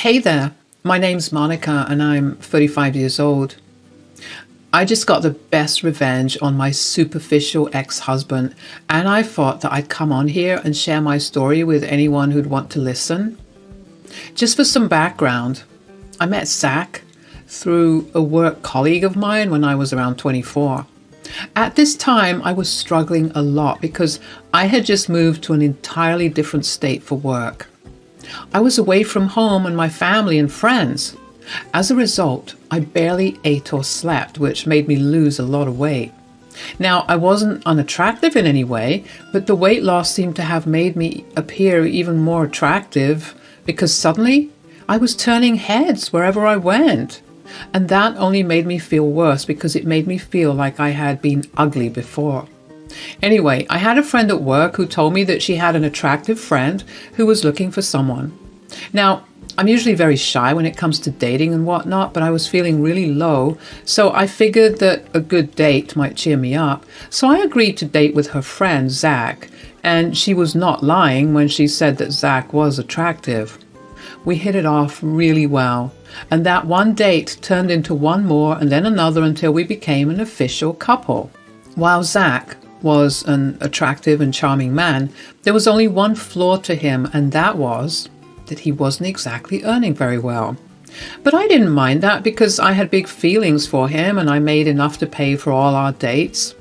Hey there, my name's Monica and I'm 35 years old. I just got the best revenge on my superficial ex-husband, and I thought that I'd come on here and share my story with anyone who'd want to listen. Just for some background, I met Zach through a work colleague of mine when I was around 24. At this time, I was struggling a lot because I had just moved to an entirely different state for work. I was away from home and my family and friends. As a result, I barely ate or slept, which made me lose a lot of weight. Now, I wasn't unattractive in any way, but the weight loss seemed to have made me appear even more attractive because suddenly I was turning heads wherever I went. And that only made me feel worse because it made me feel like I had been ugly before. Anyway, I had a friend at work who told me that she had an attractive friend who was looking for someone. Now, I'm usually very shy when it comes to dating and whatnot, but I was feeling really low, so I figured that a good date might cheer me up. So I agreed to date with her friend, Zach, and she was not lying when she said that Zach was attractive. We hit it off really well, and that one date turned into one more and then another until we became an official couple. While Zach was an attractive and charming man, there was only one flaw to him, and that was that he wasn't exactly earning very well. But I didn't mind that because I had big feelings for him and I made enough to pay for all our dates.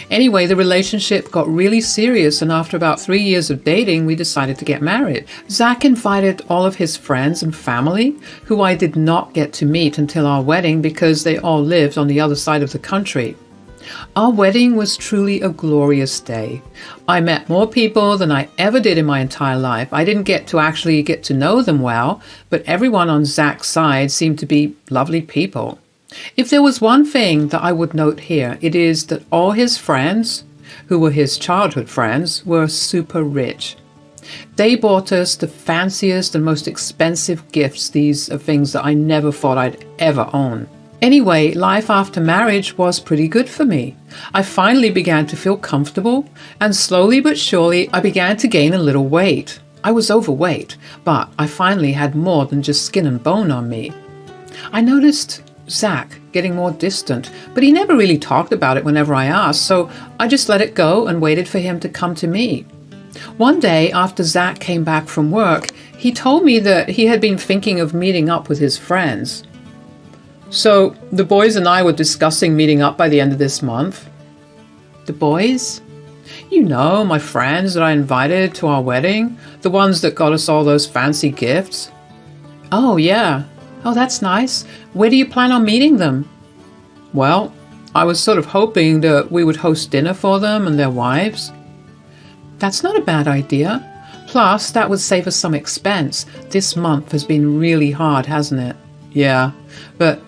Anyway, the relationship got really serious, and after about 3 years of dating, we decided to get married. Zach invited all of his friends and family, who I did not get to meet until our wedding because they all lived on the other side of the country. Our wedding was truly a glorious day. I met more people than I ever did in my entire life. I didn't get to know them well, but everyone on Zach's side seemed to be lovely people. If there was one thing that I would note here, it is that all his friends, who were his childhood friends, were super rich. They bought us the fanciest and most expensive gifts. These are things that I never thought I'd ever own. Anyway, life after marriage was pretty good for me. I finally began to feel comfortable, and slowly but surely I began to gain a little weight. I was overweight, but I finally had more than just skin and bone on me. I noticed Zach getting more distant, but he never really talked about it whenever I asked, so I just let it go and waited for him to come to me. One day, after Zach came back from work, he told me that he had been thinking of meeting up with his friends. So, the boys and I were discussing meeting up by the end of this month. The boys? You know, my friends that I invited to our wedding, the ones that got us all those fancy gifts. Oh, yeah. Oh, that's nice. Where do you plan on meeting them? Well, I was sort of hoping that we would host dinner for them and their wives. That's not a bad idea. Plus, that would save us some expense. This month has been really hard, hasn't it? Yeah, but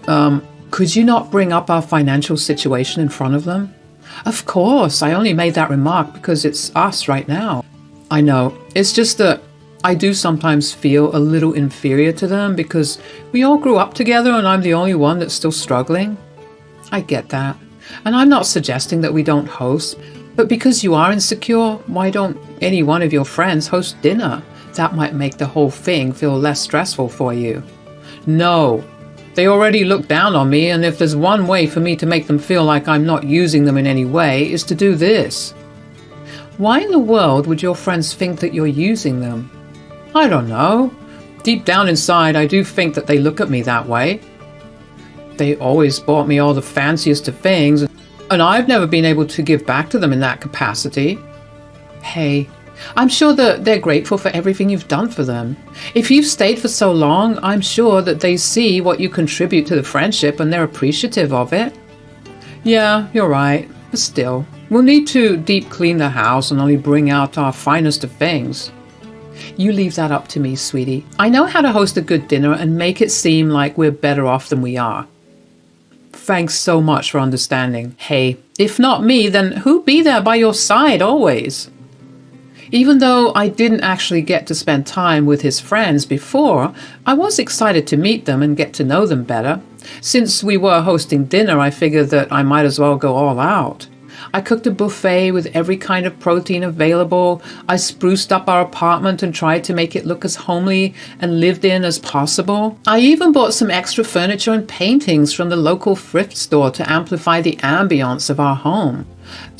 could you not bring up our financial situation in front of them? Of course, I only made that remark because it's us right now. I know, it's just that I do sometimes feel a little inferior to them because we all grew up together and I'm the only one that's still struggling. I get that, and I'm not suggesting that we don't host, but because you are insecure, why don't any one of your friends host dinner? That might make the whole thing feel less stressful for you. No, they already look down on me, and if there's one way for me to make them feel like I'm not using them in any way, is to do this. Why in the world would your friends think that you're using them? I don't know. Deep down inside, I do think that they look at me that way. They always bought me all the fanciest of things, and I've never been able to give back to them in that capacity. Hey, I'm sure that they're grateful for everything you've done for them. If you've stayed for so long, I'm sure that they see what you contribute to the friendship and they're appreciative of it. Yeah, you're right, but still, we'll need to deep clean the house and only bring out our finest of things. You leave that up to me, sweetie. I know how to host a good dinner and make it seem like we're better off than we are. Thanks so much for understanding. Hey, if not me, then who'd be there by your side always? Even though I didn't actually get to spend time with his friends before, I was excited to meet them and get to know them better. Since we were hosting dinner, I figured that I might as well go all out. I cooked a buffet with every kind of protein available. I spruced up our apartment and tried to make it look as homely and lived in as possible. I even bought some extra furniture and paintings from the local thrift store to amplify the ambience of our home.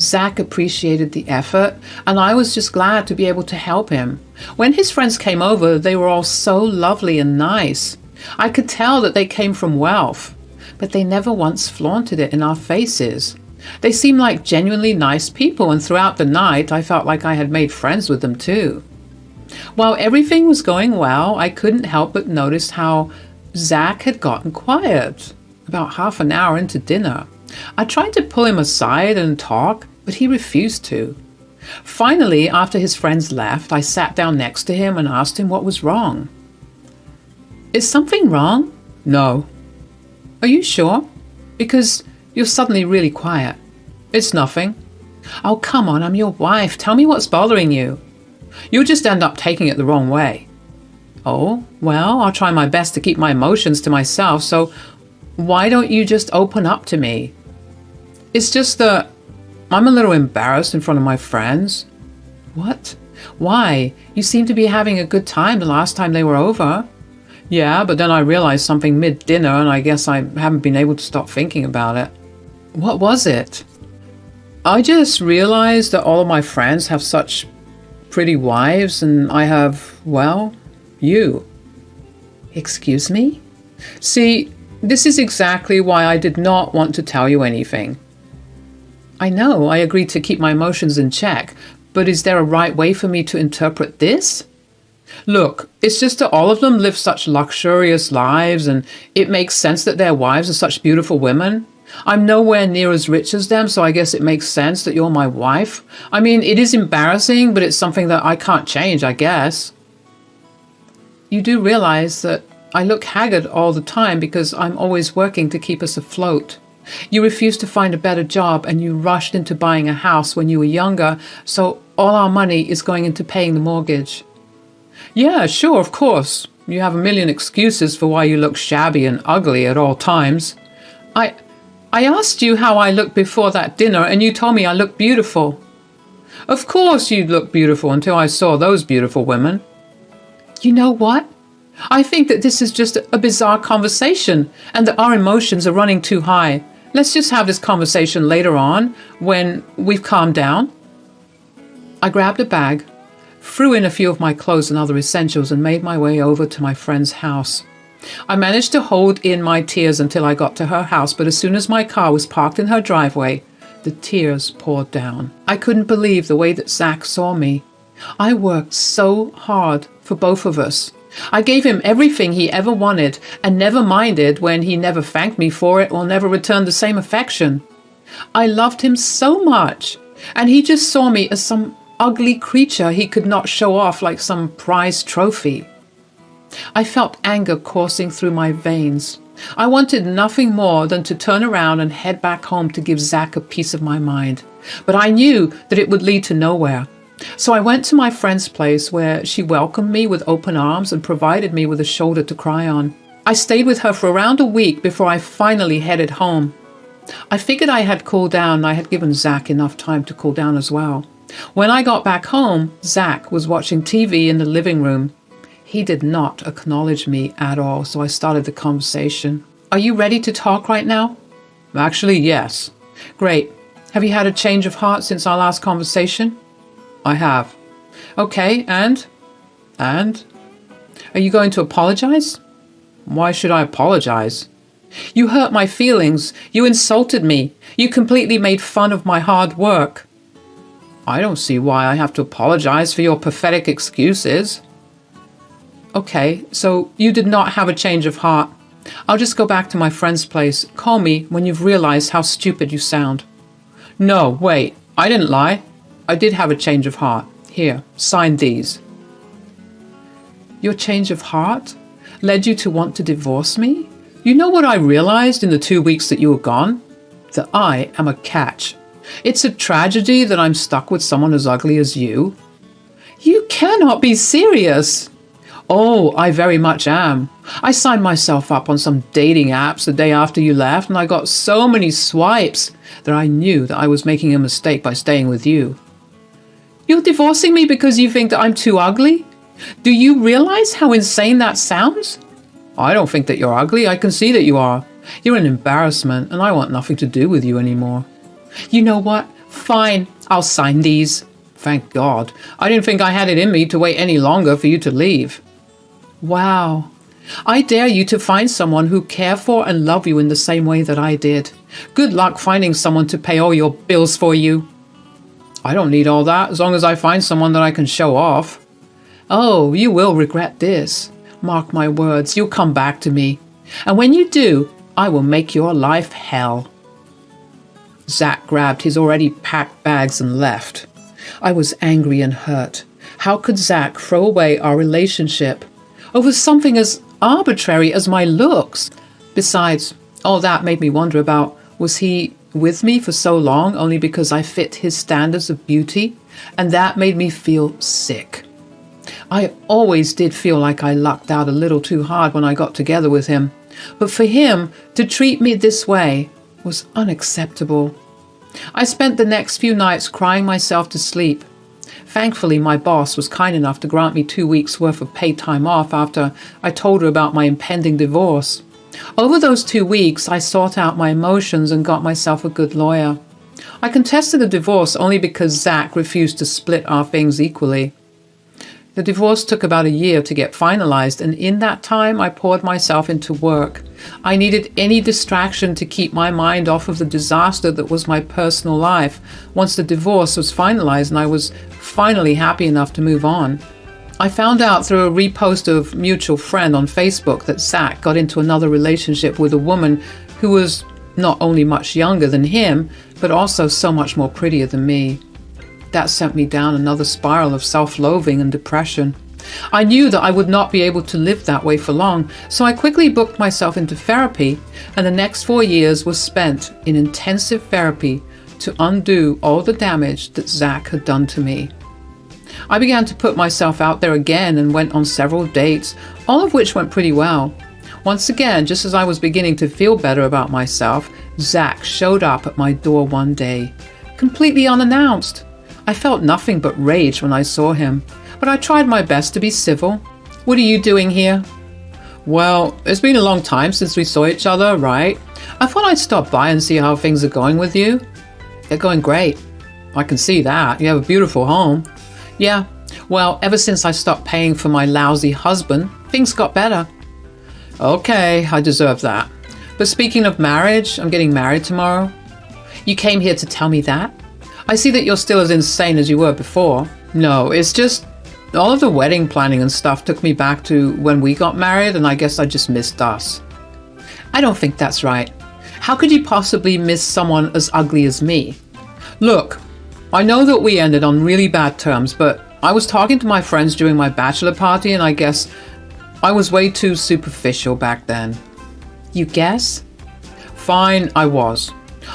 Zach appreciated the effort, and I was just glad to be able to help him. When his friends came over, they were all so lovely and nice. I could tell that they came from wealth, but they never once flaunted it in our faces. They seemed like genuinely nice people, and throughout the night I felt like I had made friends with them too. While everything was going well, I couldn't help but notice how Zach had gotten quiet about half an hour into dinner. I tried to pull him aside and talk, but he refused to. Finally, after his friends left, I sat down next to him and asked him what was wrong. "Is something wrong?" "No." "Are you sure? Because you're suddenly really quiet." "It's nothing." "Oh, come on, I'm your wife. Tell me what's bothering you." "You'll just end up taking it the wrong way." "Oh, well, I'll try my best to keep my emotions to myself, so why don't you just open up to me?" "It's just that I'm a little embarrassed in front of my friends." "What? Why? You seemed to be having a good time the last time they were over." "Yeah, but then I realized something mid-dinner, and I guess I haven't been able to stop thinking about it." "What was it?" "I just realized that all of my friends have such pretty wives, and I have, well, you." "Excuse me?" "See, this is exactly why I did not want to tell you anything." "I know, I agreed to keep my emotions in check, but is there a right way for me to interpret this?" "Look, it's just that all of them live such luxurious lives, and it makes sense that their wives are such beautiful women. I'm nowhere near as rich as them, so I guess it makes sense that you're my wife. I mean, it is embarrassing, but it's something that I can't change, I guess." "You do realize that I look haggard all the time because I'm always working to keep us afloat. You refused to find a better job, and you rushed into buying a house when you were younger, so all our money is going into paying the mortgage." "Yeah, sure, of course. You have a million excuses for why you look shabby and ugly at all times. I asked you how I looked before that dinner, and you told me I looked beautiful." "Of course you'd look beautiful until I saw those beautiful women." "You know what? I think that this is just a bizarre conversation, and that our emotions are running too high. Let's just have this conversation later on, when we've calmed down." I grabbed a bag, threw in a few of my clothes and other essentials, and made my way over to my friend's house. I managed to hold in my tears until I got to her house, but as soon as my car was parked in her driveway, the tears poured down. I couldn't believe the way that Zach saw me. I worked so hard for both of us. I gave him everything he ever wanted, and never minded when he never thanked me for it or never returned the same affection. I loved him so much, and he just saw me as some ugly creature he could not show off like some prized trophy. I felt anger coursing through my veins. I wanted nothing more than to turn around and head back home to give Zach a piece of my mind. But I knew that it would lead to nowhere. So I went to my friend's place, where she welcomed me with open arms and provided me with a shoulder to cry on. I stayed with her for around a week before I finally headed home. I figured I had cooled down, and I had given Zach enough time to cool down as well. When I got back home, Zach was watching TV in the living room. He did not acknowledge me at all, so I started the conversation. "Are you ready to talk right now?" "Actually, yes." "Great. Have you had a change of heart since our last conversation?" "I have." "Okay, and? Are you going to apologize?" "Why should I apologize?" "You hurt my feelings. You insulted me. You completely made fun of my hard work." "I don't see why I have to apologize for your pathetic excuses." "Okay, so you did not have a change of heart. I'll just go back to my friend's place. Call me when you've realized how stupid you sound." "No, wait. I didn't lie. I did have a change of heart. Here, sign these." "Your change of heart led you to want to divorce me?" "You know what I realized in the 2 weeks that you were gone? That I am a catch. It's a tragedy that I'm stuck with someone as ugly as you." "You cannot be serious." "Oh, I very much am. I signed myself up on some dating apps the day after you left, and I got so many swipes that I knew that I was making a mistake by staying with you. You're divorcing me because you think that I'm too ugly? Do you realize how insane that sounds? I don't think that you're ugly. I can see that you are. You're an embarrassment, and I want nothing to do with you anymore. You know what? Fine, I'll sign these. Thank God. I didn't think I had it in me to wait any longer for you to leave. Wow. I dare you to find someone who care for and love you in the same way that I did. Good luck finding someone to pay all your bills for you. I don't need all that, as long as I find someone that I can show off. Oh, you will regret this. Mark my words, you'll come back to me. And when you do, I will make your life hell. Zach grabbed his already packed bags and left. I was angry and hurt. How could Zach throw away our relationship over something as arbitrary as my looks? Besides, all that made me wonder about, was he with me for so long only because I fit his standards of beauty? And that made me feel sick. I always did feel like I lucked out a little too hard when I got together with him. But for him to treat me this way was unacceptable. I spent the next few nights crying myself to sleep. Thankfully, my boss was kind enough to grant me 2 weeks' worth of paid time off after I told her about my impending divorce. Over those 2 weeks, I sought out my emotions and got myself a good lawyer. I contested the divorce only because Zach refused to split our things equally. The divorce took about a year to get finalized, and in that time I poured myself into work. I needed any distraction to keep my mind off of the disaster that was my personal life. Once the divorce was finalized and I was finally happy enough to move on, I found out through a repost of mutual friend on Facebook that Zach got into another relationship with a woman who was not only much younger than him, but also so much more prettier than me. That sent me down another spiral of self-loathing and depression. I knew that I would not be able to live that way for long, so I quickly booked myself into therapy, and the next 4 years was spent in intensive therapy to undo all the damage that Zach had done to me. I began to put myself out there again and went on several dates, all of which went pretty well. Once again, just as I was beginning to feel better about myself, Zach showed up at my door one day, completely unannounced. I felt nothing but rage when I saw him, but I tried my best to be civil. What are you doing here? Well, it's been a long time since we saw each other, right? I thought I'd stop by and see how things are going with you. They're going great. I can see that. You have a beautiful home. Yeah, well, ever since I stopped paying for my lousy husband, things got better. Okay, I deserve that. But speaking of marriage, I'm getting married tomorrow. You came here to tell me that? I see that you're still as insane as you were before. No, it's just all of the wedding planning and stuff took me back to when we got married, and I guess I just missed us. I don't think that's right. How could you possibly miss someone as ugly as me? Look, I know that we ended on really bad terms, but I was talking to my friends during my bachelor party, and I guess I was way too superficial back then. You guess? Fine, I was.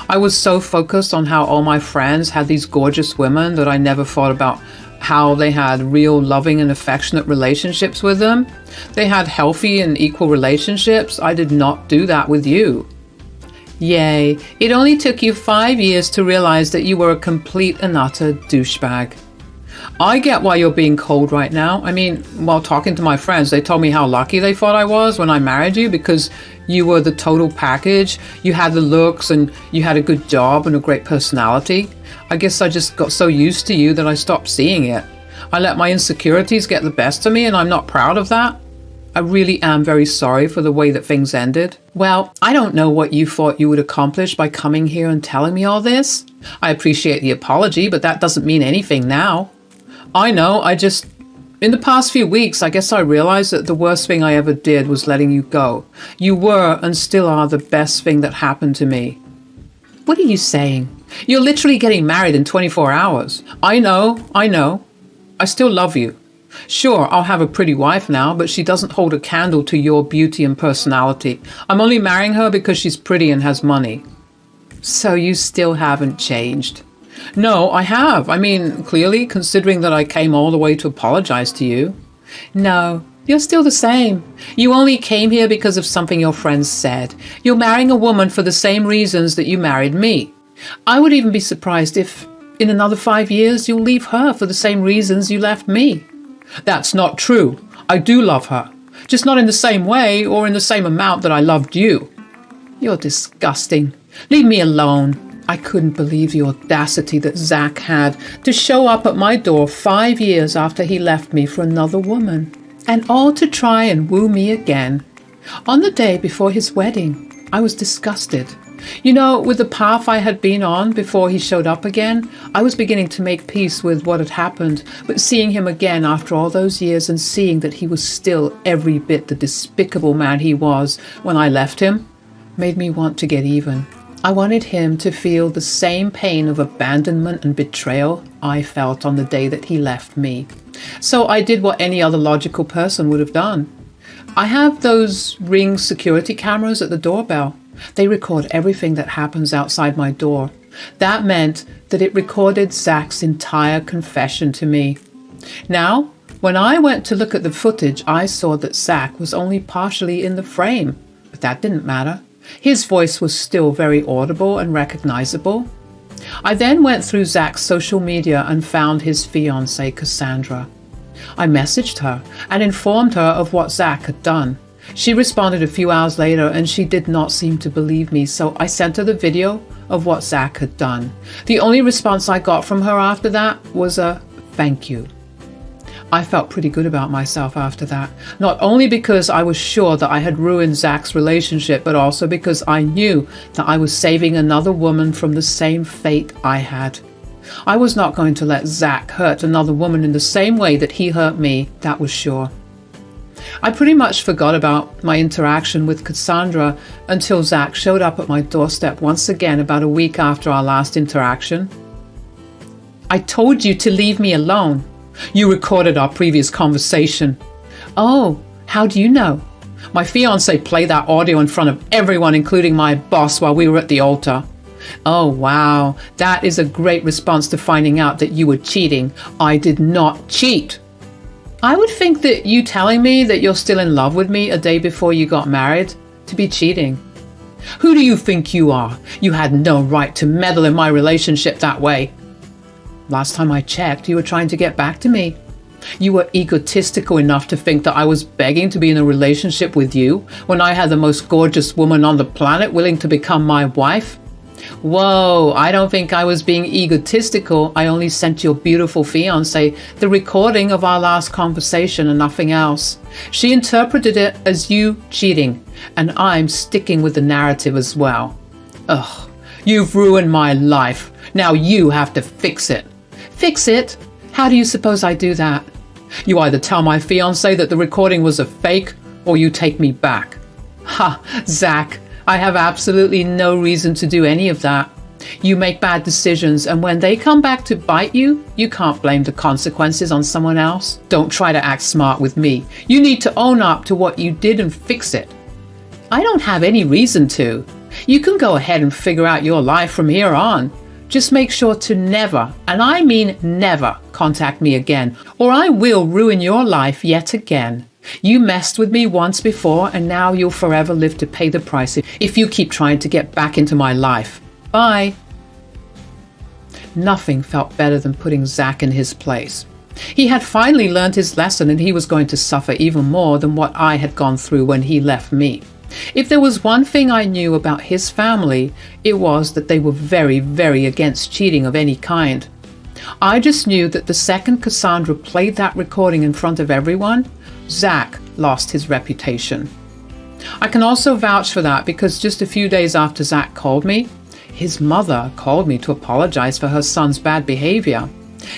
I was so focused on how all my friends had these gorgeous women that I never thought about how they had real loving and affectionate relationships with them. They had healthy and equal relationships. I did not do that with you. Yay, it only took you 5 years to realize that you were a complete and utter douchebag. I get why you're being cold right now. I mean, while talking to my friends, they told me how lucky they thought I was when I married you because you were the total package. You had the looks and you had a good job and a great personality. I guess I just got so used to you that I stopped seeing it. I let my insecurities get the best of me, and I'm not proud of that. I really am very sorry for the way that things ended. Well, I don't know what you thought you would accomplish by coming here and telling me all this. I appreciate the apology, but that doesn't mean anything now. I know, in the past few weeks, I guess I realized that the worst thing I ever did was letting you go. You were and still are the best thing that happened to me. What are you saying? You're literally getting married in 24 hours. I know. I still love you. Sure, I'll have a pretty wife now, but she doesn't hold a candle to your beauty and personality. I'm only marrying her because she's pretty and has money. So you still haven't changed? No, I have. I mean, clearly, considering that I came all the way to apologize to you. No, You're still the same. You only came here because of something your friends said. You're marrying a woman for the same reasons that you married me. I would even be surprised if, in another 5 years, you'll leave her for the same reasons you left me. That's not true. I do love her. Just not in the same way or in the same amount that I loved you. You're disgusting. Leave me alone. I couldn't believe the audacity that Zach had to show up at my door 5 years after he left me for another woman. And all to try and woo me again. On the day before his wedding, I was disgusted. You know, with the path I had been on before he showed up again, I was beginning to make peace with what had happened, but seeing him again after all those years and seeing that he was still every bit the despicable man he was when I left him, made me want to get even. I wanted him to feel the same pain of abandonment and betrayal I felt on the day that he left me. So I did what any other logical person would have done. I have those Ring security cameras at the doorbell. They record everything that happens outside my door. That meant that it recorded Zach's entire confession to me. Now, when I went to look at the footage, I saw that Zach was only partially in the frame, but that didn't matter. His voice was still very audible and recognizable. I then went through Zach's social media and found his fiancée, Cassandra. I messaged her and informed her of what Zach had done. She responded a few hours later and she did not seem to believe me, so I sent her the video of what Zach had done. The only response I got from her after that was a thank you. I felt pretty good about myself after that, not only because I was sure that I had ruined Zach's relationship, but also because I knew that I was saving another woman from the same fate I had. I was not going to let Zach hurt another woman in the same way that he hurt me, that was sure. I pretty much forgot about my interaction with Cassandra until Zach showed up at my doorstep once again about a week after our last interaction. I told you to leave me alone. You recorded our previous conversation. Oh, how do you know? My fiancé played that audio in front of everyone, including my boss, while we were at the altar. Oh, wow. That is a great response to finding out that you were cheating. I did not cheat. I would think that you telling me that you're still in love with me a day before you got married to be cheating. Who do you think you are? You had no right to meddle in my relationship that way. Last time I checked, you were trying to get back to me. You were egotistical enough to think that I was begging to be in a relationship with you when I had the most gorgeous woman on the planet willing to become my wife. Whoa, I don't think I was being egotistical. I only sent your beautiful fiancé the recording of our last conversation and nothing else. She interpreted it as you cheating, and I'm sticking with the narrative as well. Ugh, you've ruined my life. Now you have to fix it. Fix it? How do you suppose I do that? You either tell my fiancé that the recording was a fake, or you take me back. Ha, Zach, I have absolutely no reason to do any of that. You make bad decisions, and when they come back to bite you, you can't blame the consequences on someone else. Don't try to act smart with me. You need to own up to what you did and fix it. I don't have any reason to. You can go ahead and figure out your life from here on. Just make sure to never, and I mean never, contact me again, or I will ruin your life yet again. You messed with me once before, and now you'll forever live to pay the price if you keep trying to get back into my life. Bye. Nothing felt better than putting Zach in his place. He had finally learned his lesson, and he was going to suffer even more than what I had gone through when he left me. If there was one thing I knew about his family, it was that they were very, very against cheating of any kind. I just knew that the second Cassandra played that recording in front of everyone, Zach lost his reputation. I can also vouch for that because just a few days after Zach called me, his mother called me to apologize for her son's bad behavior.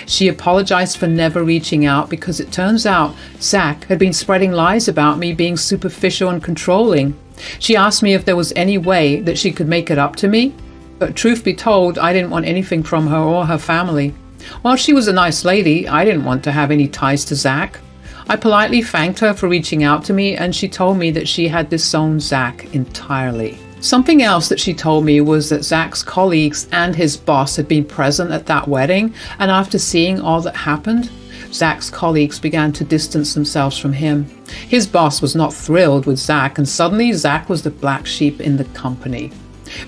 She apologized for never reaching out because it turns out Zach had been spreading lies about me being superficial and controlling. She asked me if there was any way that she could make it up to me, but truth be told, I didn't want anything from her or her family. While she was a nice lady, I didn't want to have any ties to Zach. I politely thanked her for reaching out to me, and she told me that she had disowned Zach entirely. Something else that she told me was that Zach's colleagues and his boss had been present at that wedding, and after seeing all that happened, Zach's colleagues began to distance themselves from him. His boss was not thrilled with Zach, and suddenly Zach was the black sheep in the company.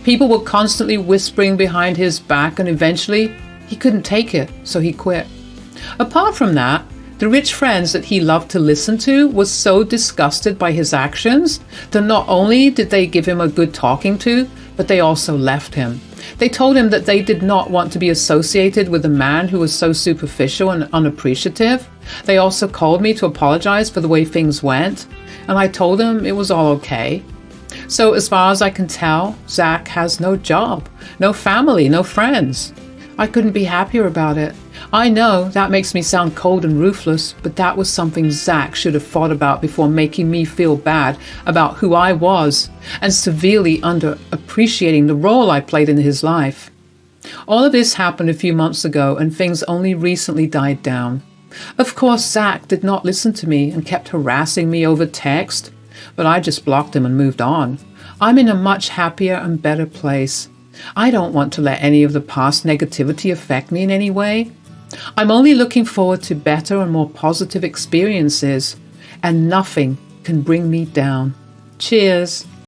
People were constantly whispering behind his back, and eventually he couldn't take it, so he quit. Apart from that, the rich friends that he loved to listen to were so disgusted by his actions that not only did they give him a good talking to, but they also left him. They told him that they did not want to be associated with a man who was so superficial and unappreciative. They also called me to apologize for the way things went, and I told them it was all okay. So as far as I can tell, Zach has no job, no family, no friends. I couldn't be happier about it. I know that makes me sound cold and ruthless, but that was something Zach should have thought about before making me feel bad about who I was and severely underappreciating the role I played in his life. All of this happened a few months ago, and things only recently died down. Of course, Zach did not listen to me and kept harassing me over text, but I just blocked him and moved on. I'm in a much happier and better place. I don't want to let any of the past negativity affect me in any way. I'm only looking forward to better and more positive experiences, and nothing can bring me down. Cheers.